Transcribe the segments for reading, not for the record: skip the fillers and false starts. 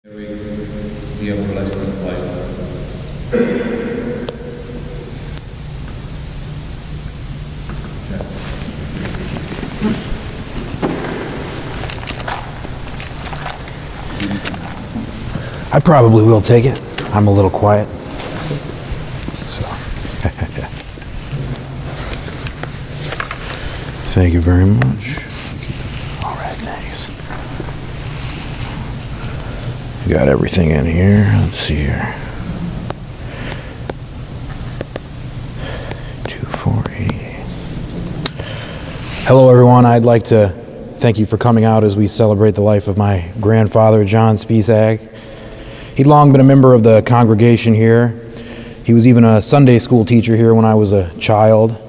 The everlasting life. I probably will take it. I'm a little quiet. So. Thank you very much. All right, thanks. Got everything in here. Let's see here. 2488. Hello, everyone. I'd like to thank you for coming out as we celebrate the life of my grandfather, John Spisak. He'd long been a member of the congregation here. He was even a Sunday school teacher here when I was a child.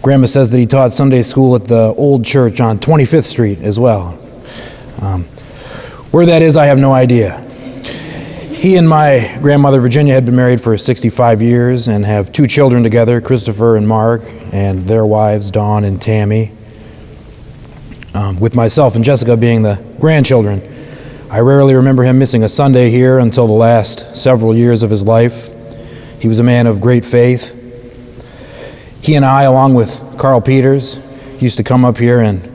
Grandma says that he taught Sunday school at the old church on 25th Street as well. Where that is, I have no idea. He and my grandmother, Virginia, had been married for 65 years and have two children together, Christopher and Mark, and their wives, Dawn and Tammy, with myself and Jessica being the grandchildren. I rarely remember him missing a Sunday here until the last several years of his life. He was a man of great faith. He and I, along with Carl Peters, used to come up here and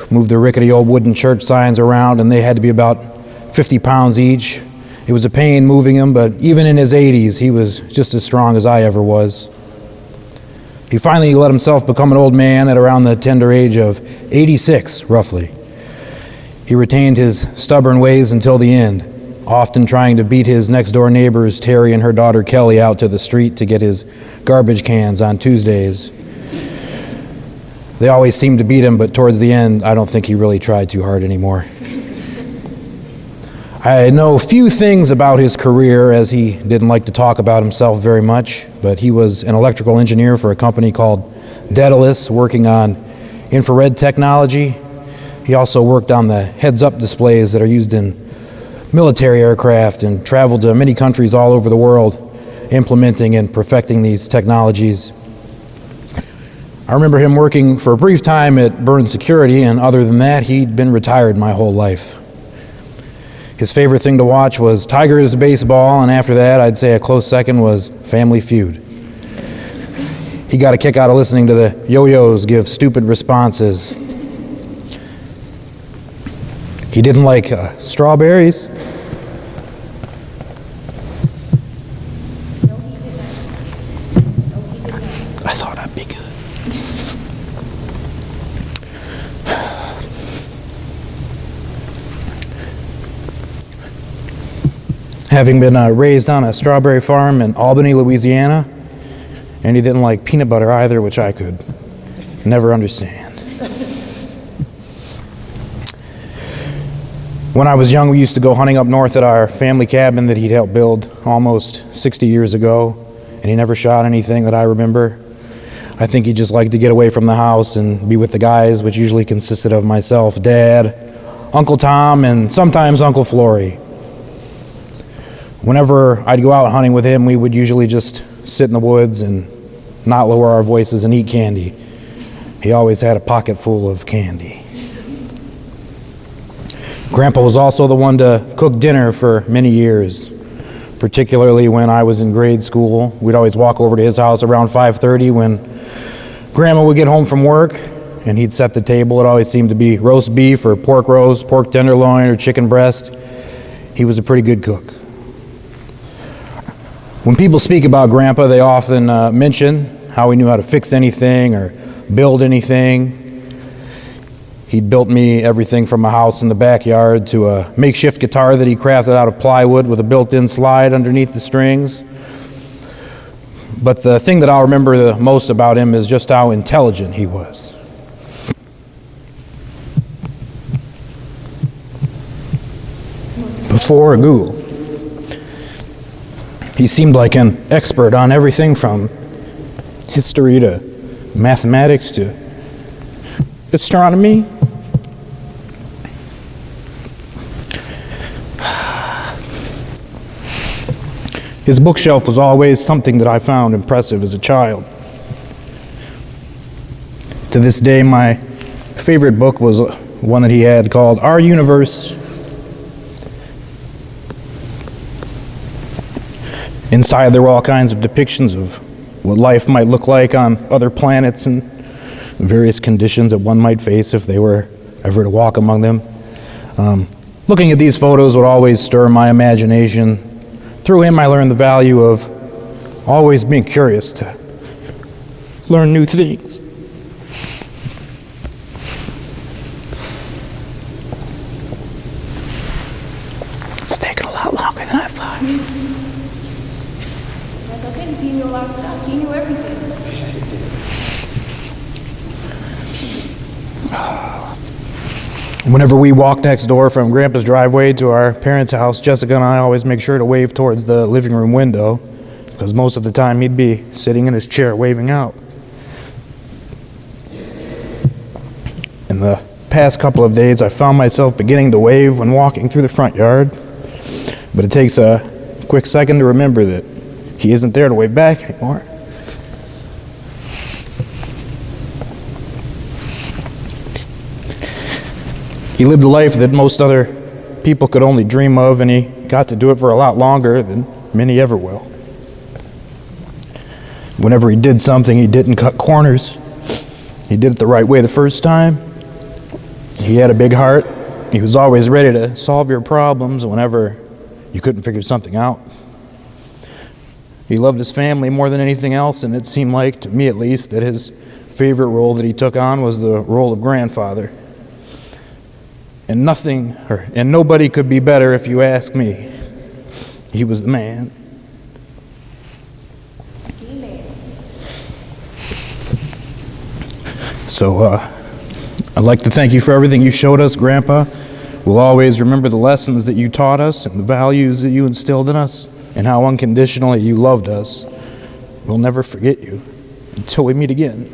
move the rickety old wooden church signs around, and they had to be about 50 pounds each. It was a pain moving him, but even in his 80s, he was just as strong as I ever was. He finally let himself become an old man at around the tender age of 86, roughly. He retained his stubborn ways until the end, often trying to beat his next-door neighbors, Terry and her daughter Kelly, out to the street to get his garbage cans on Tuesdays. They always seemed to beat him, but towards the end, I don't think he really tried too hard anymore. I know few things about his career, as he didn't like to talk about himself very much, but he was an electrical engineer for a company called Daedalus, working on infrared technology. He also worked on the heads-up displays that are used in military aircraft and traveled to many countries all over the world, implementing and perfecting these technologies. I remember him working for a brief time at Burn Security, and other than that, he'd been retired my whole life. His favorite thing to watch was Tigers baseball, and after that, I'd say a close second was Family Feud. He got a kick out of listening to the yo-yos give stupid responses. He didn't like strawberries. I thought I'd be good. Having been raised on a strawberry farm in Albany, Louisiana, and he didn't like peanut butter either, which I could never understand. When I was young, we used to go hunting up north at our family cabin that he'd helped build almost 60 years ago, and he never shot anything that I remember. I think he just liked to get away from the house and be with the guys, which usually consisted of myself, Dad, Uncle Tom, and sometimes Uncle Flory. Whenever I'd go out hunting with him, we would usually just sit in the woods and not lower our voices and eat candy. He always had a pocket full of candy. Grandpa was also the one to cook dinner for many years, particularly when I was in grade school. We'd always walk over to his house around 5:30 when Grandma would get home from work, and he'd set the table. It always seemed to be roast beef or pork roast, pork tenderloin, or chicken breast. He was a pretty good cook. When people speak about Grandpa, they often mention how he knew how to fix anything or build anything. He'd built me everything from a house in the backyard to a makeshift guitar that he crafted out of plywood with a built-in slide underneath the strings. But the thing that I'll remember the most about him is just how intelligent he was. Before Google, he seemed like an expert on everything from history to mathematics to astronomy. His bookshelf was always something that I found impressive as a child. To this day, my favorite book was one that he had called Our Universe Inside, there were all kinds of depictions of what life might look like on other planets and various conditions that one might face if they were ever to walk among them. Looking at these photos would always stir my imagination. Through him, I learned the value of always being curious to learn new things. It's taken a lot longer than I thought. That's okay, because he knew a lot of stuff. He knew everything. Whenever we walk next door from Grandpa's driveway to our parents' house, Jessica and I always make sure to wave towards the living room window, because most of the time he'd be sitting in his chair waving out. In the past couple of days, I found myself beginning to wave when walking through the front yard, but it takes a quick second to remember that he isn't there to wave back anymore. He lived a life that most other people could only dream of, and he got to do it for a lot longer than many ever will. Whenever he did something, he didn't cut corners. He did it the right way the first time. He had a big heart. He was always ready to solve your problems whenever you couldn't figure something out. He loved his family more than anything else, and it seemed like, to me at least, that his favorite role that he took on was the role of grandfather. And nobody could be better if you ask me. He was the man. So, I'd like to thank you for everything you showed us, Grandpa. We'll always remember the lessons that you taught us and the values that you instilled in us and how unconditionally you loved us. We'll never forget you until we meet again.